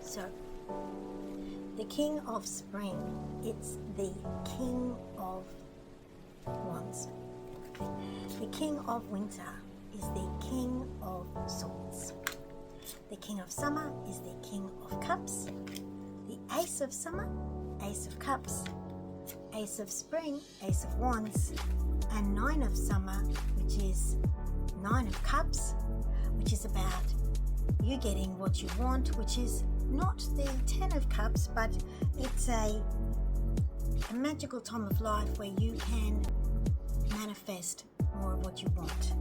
So, the King of Spring, it's the King of Wands. The King of Winter is the King of Swords. The King of Summer is the King of Cups. The Ace of Summer, Ace of Cups. Ace of Spring, Ace of Wands. And Nine of Summer, which is Nine of Cups, which is about you getting what you want, which is not the Ten of Cups, but it's a magical time of life where you can manifest more of what you want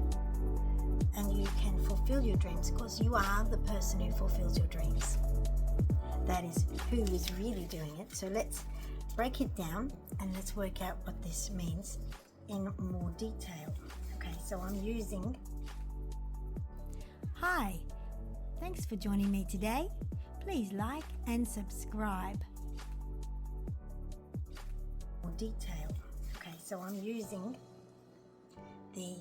and you can fulfill your dreams, because you are the person who fulfills your dreams. That is who is really doing it. So let's break it down and let's work out what this means in more detail. Okay, so I'm using... Hi, thanks for joining me today. Please like and subscribe. More detail. Okay, so I'm using the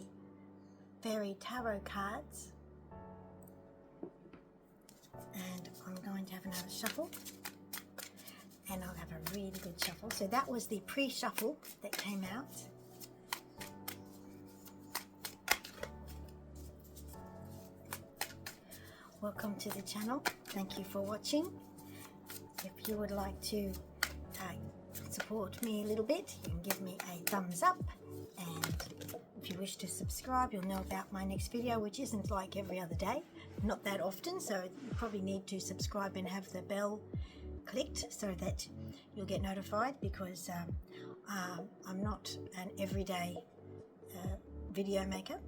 Fairy Tarot cards, and I'm going to have another shuffle, and I'll have a really good shuffle. So that was the pre-shuffle that came out. Welcome to the channel. Thank you for watching. If you would like to support me a little bit, you can give me a thumbs up, and if you wish to subscribe, you'll know about my next video, which isn't like every other day, not that often, so you probably need to subscribe and have the bell clicked so that you'll get notified, because I'm not an everyday video maker,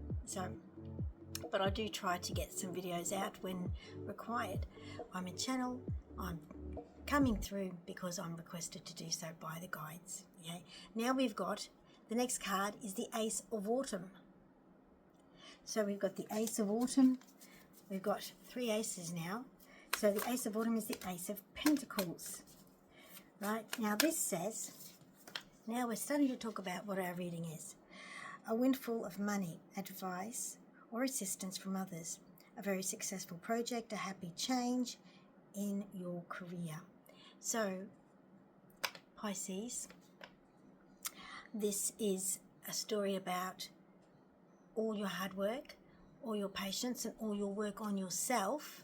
but I do try to get some videos out when required. I'm a channel, I'm coming through because I'm requested to do so by the guides. Okay, now we've got the next card is the Ace of Autumn. So we've got the Ace of Autumn, we've got three aces now. So the Ace of Autumn is the Ace of Pentacles. Right, now this says, now we're starting to talk about what our reading is. A windfall of money, advice or assistance from others, a very successful project, a happy change in your career. So Pisces, this is a story about all your hard work, all your patience, and all your work on yourself,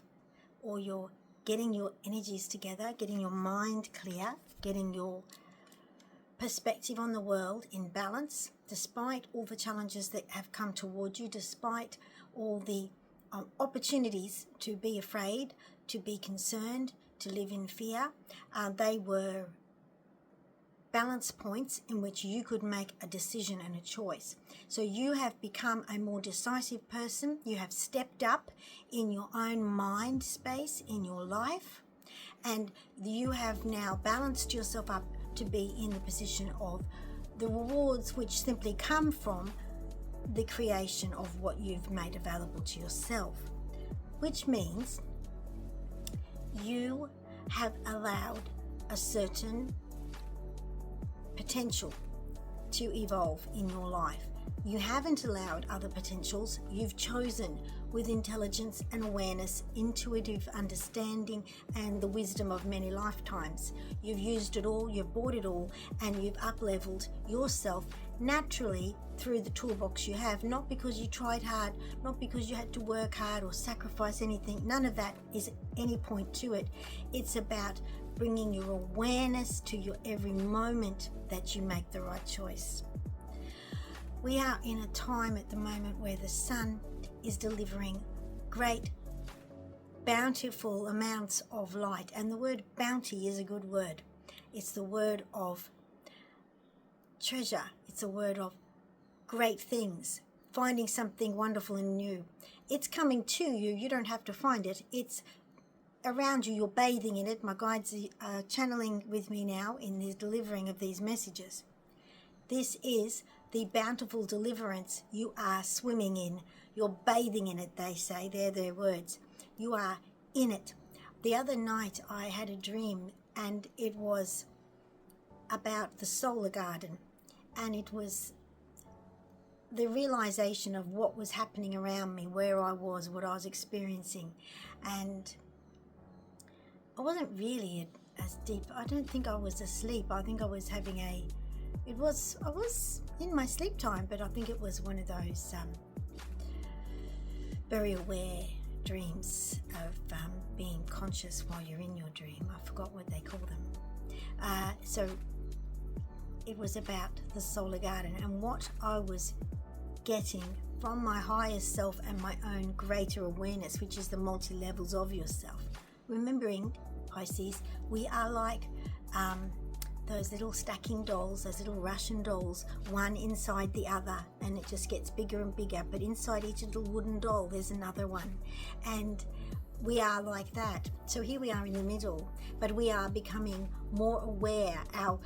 or your getting your energies together, getting your mind clear, getting your perspective on the world in balance, despite all the challenges that have come toward you, despite all the opportunities to be afraid, to be concerned, to live in fear. They were balance points in which you could make a decision and a choice. So you have become a more decisive person. You have stepped up in your own mind space in your life, and you have now balanced yourself up to be in the position of the rewards which simply come from the creation of what you've made available to yourself, which means you have allowed a certain potential to evolve in your life. You haven't allowed other potentials. You've chosen with intelligence and awareness, intuitive understanding, and the wisdom of many lifetimes. You've used it all, you've bought it all, and you've up-leveled yourself naturally through the toolbox you have, not because you tried hard, not because you had to work hard or sacrifice anything. None of that is any point to it. It's about bringing your awareness to your every moment that you make the right choice. We are in a time at the moment where the sun is delivering great, bountiful amounts of light. And the word bounty is a good word. It's the word of treasure. It's a word of great things, finding something wonderful and new. It's coming to you. You don't have to find it. It's around you. You're bathing in it. My guides are channeling with me now in the delivering of these messages. This is the bountiful deliverance you are swimming in. You're bathing in it, they say. They're their words. You are in it. The other night I had a dream, and it was about the solar garden, and it was the realization of what was happening around me, where I was, what I was experiencing. And I wasn't really as deep. I don't think I was asleep. I think I was having I was in my sleep time, but I think it was one of those very aware dreams of being conscious while you're in your dream. I forgot what they call them. So it was about the solar garden and what I was getting from my higher self and my own greater awareness, which is the multi-levels of yourself. Remembering, Pisces, we are like those little stacking dolls, those little Russian dolls, one inside the other, and it just gets bigger and bigger. But inside each little wooden doll, there's another one. And we are like that. So here we are in the middle, but we are becoming more aware. Our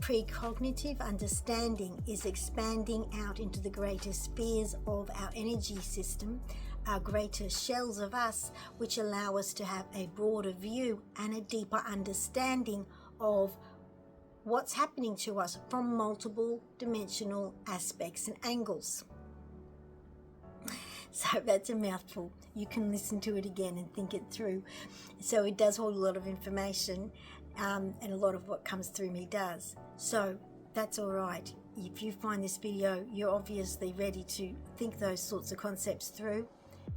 precognitive understanding is expanding out into the greater spheres of our energy system, our greater shells of us, which allow us to have a broader view and a deeper understanding of what's happening to us from multiple dimensional aspects and angles. So that's a mouthful. You can listen to it again and think it through. So it does hold a lot of information, and a lot of what comes through me does. So that's all right. If you find this video, you're obviously ready to think those sorts of concepts through,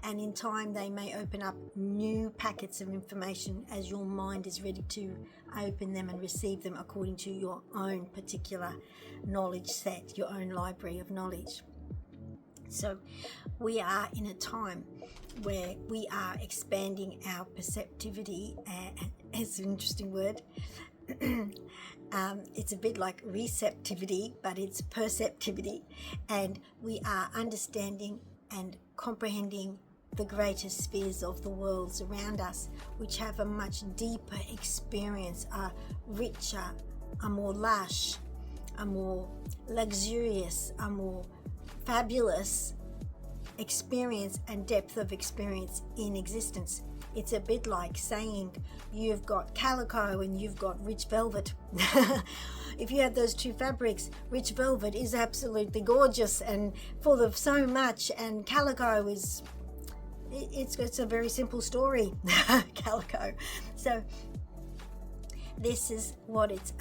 and in time they may open up new packets of information as your mind is ready to open them and receive them according to your own particular knowledge set, your own library of knowledge. So we are in a time where we are expanding our perceptivity, and it's an interesting word. It's a bit like receptivity, but it's perceptivity, and we are understanding and comprehending the greater spheres of the worlds around us, which have a much deeper experience, a richer, a more lush, a more luxurious, a more fabulous experience and depth of experience in existence. It's a bit like saying you've got calico and you've got rich velvet. If you have those two fabrics, rich velvet is absolutely gorgeous and full of so much, and calico is, it's a very simple story. Calico. So this is what it's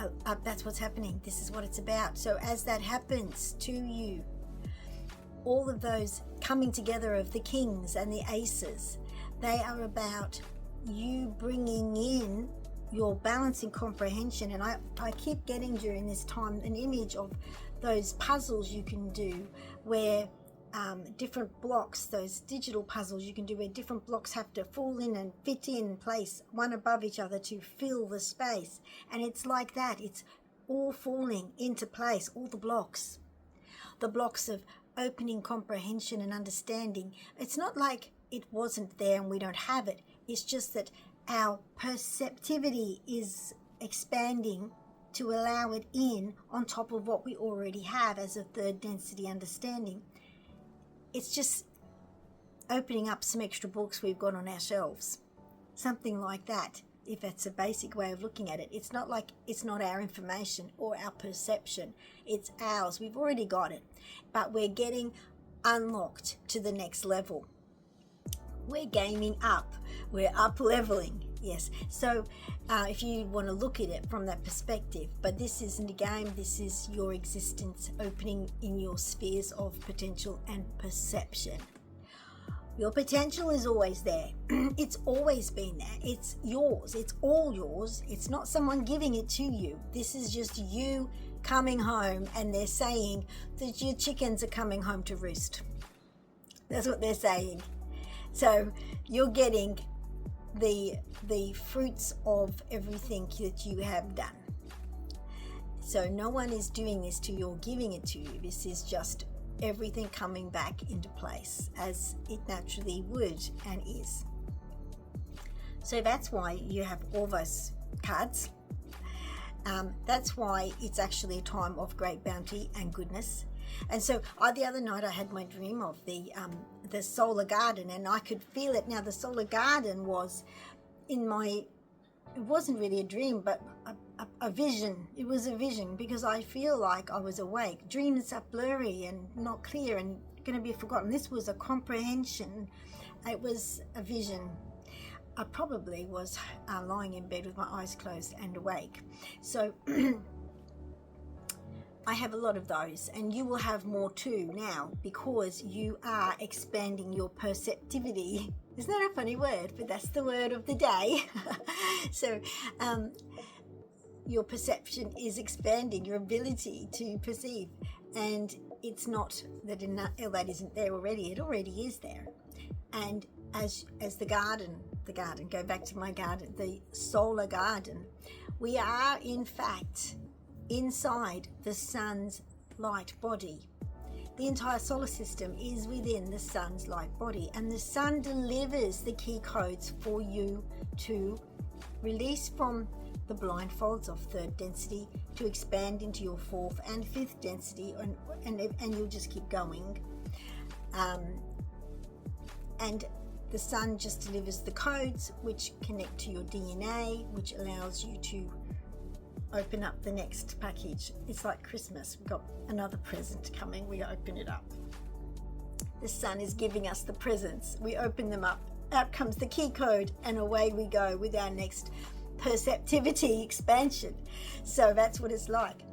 that's what's happening. This is what it's about. So as that happens to you, all of those coming together of the kings and the aces, they are about you bringing in your balancing comprehension. And I keep getting during this time an image of those puzzles you can do where different blocks, those digital puzzles you can do where different blocks have to fall in and fit in place one above each other to fill the space. And it's like that. It's all falling into place, all the blocks of opening comprehension and understanding. It's not like it wasn't there and we don't have it. It's just that our perceptivity is expanding to allow it in on top of what we already have as a third density understanding. It's just opening up some extra books we've got on our shelves. Something like that, if that's a basic way of looking at it. It's not like it's not our information or our perception. It's ours. We've already got it. But we're getting unlocked to the next level. We're gaming up. We're up leveling. Yes. So if you want to look at it from that perspective, but this isn't a game. This is your existence opening in your spheres of potential and perception. Your potential is always there. It's always been there. It's yours. It's all yours. It's not someone giving it to you. This is just you coming home, and they're saying that your chickens are coming home to roost. That's what they're saying. So you're getting the fruits of everything that you have done. So no one is doing this to you or giving it to you. This is just everything coming back into place as it naturally would and is. So that's why you have all those cards. That's why it's actually a time of great bounty and goodness. And so the other night I had my dream of the solar garden, and I could feel it. Now the solar garden was in my, it wasn't really a dream, but a vision. It was a vision because I feel like I was awake. Dreams are blurry and not clear and going to be forgotten. This was a comprehension. It was a vision I probably was lying in bed with my eyes closed and awake. So I have a lot of those, and you will have more too now, because you are expanding your perceptivity. Isn't that a funny word? But that's the word of the day. So your perception is expanding, your ability to perceive, and it's not that that isn't there already. It already is there. And as the garden, go back to my garden, the solar garden, we are in fact inside the sun's light body. The entire solar system is within the sun's light body, and the sun delivers the key codes for you to release from the blindfolds of third density, to expand into your fourth and fifth density, and you'll just keep going. And the sun just delivers the codes which connect to your DNA, which allows you to open up the next package. It's like Christmas. We've got another present coming. We open it up. The sun is giving us the presents. We open them up. Out comes the key code, and away we go with our next perceptivity expansion. So that's what it's like.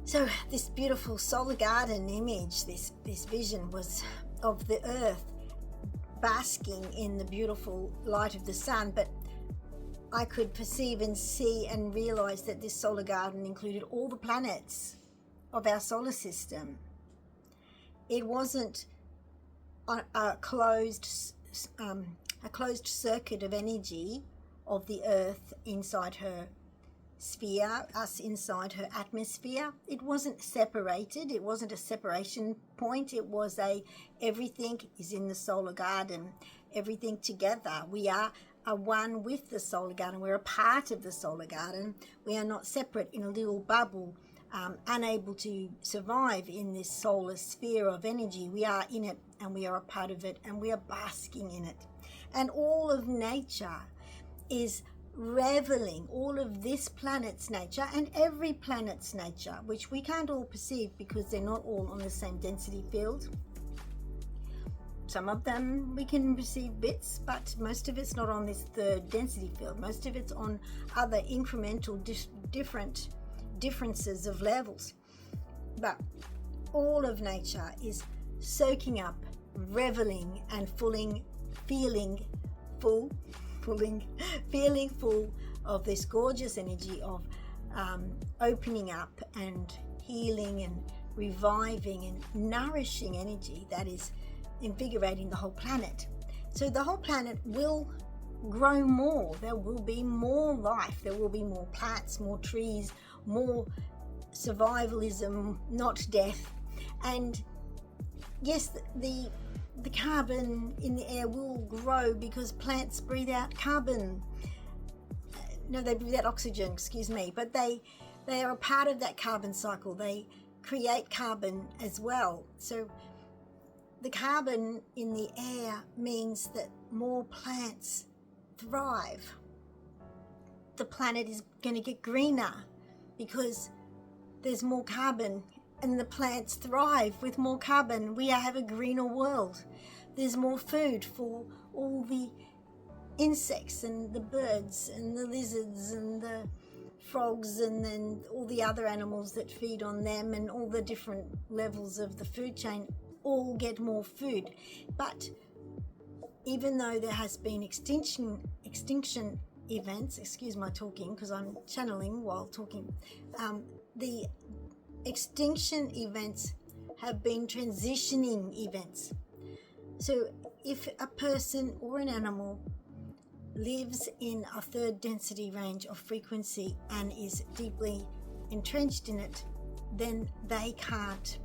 So this beautiful solar garden image, this vision was of the earth basking in the beautiful light of the sun, but I could perceive and see and realize that this solar garden included all the planets of our solar system. It wasn't a closed circuit of energy of the earth inside her sphere, us inside her atmosphere. It wasn't separated. It wasn't a separation point. It was everything is in the solar garden, everything together. We are one with the solar garden. We're a part of the solar garden. We are not separate in a little bubble, unable to survive in this solar sphere of energy. We are in it, and we are a part of it, and we are basking in it. And all of nature is reveling, all of this planet's nature and every planet's nature, which we can't all perceive because they're not all on the same density field. Some of them we can perceive bits, but most of it's not on this third density field. Most of it's on other incremental differences of levels. But all of nature is soaking up, reveling, and feeling full of this gorgeous energy of opening up and healing and reviving and nourishing energy that is invigorating the whole planet. So the whole planet will grow more. There will be more life. There will be more plants, more trees, more survivalism, not death. And yes, the carbon in the air will grow because plants breathe out carbon. No, they breathe out oxygen, but they are a part of that carbon cycle. They create carbon as well. So the carbon in the air means that more plants thrive. The planet is going to get greener because there's more carbon, and the plants thrive with more carbon. We have a greener world. There's more food for all the insects and the birds and the lizards and the frogs, and then all the other animals that feed on them, and all the different levels of the food chain all get more food. But even though there has been extinction events, excuse my talking because I'm channeling while talking, the extinction events have been transitioning events. So if a person or an animal lives in a third density range of frequency and is deeply entrenched in it, then they can't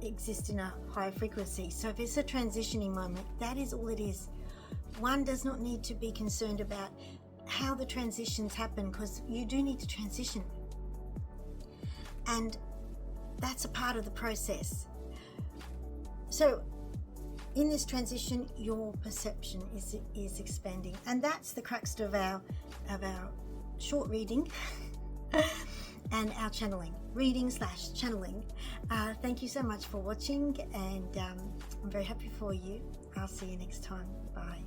exist in a higher frequency. So if it's a transitioning moment, that is all it is. One does not need to be concerned about how the transitions happen, because you do need to transition, and that's a part of the process. So in this transition, your perception is expanding, and that's the crux of our short reading and our channeling. reading / channeling. Thank you so much for watching, and I'm very happy for you. I'll see you next time. Bye.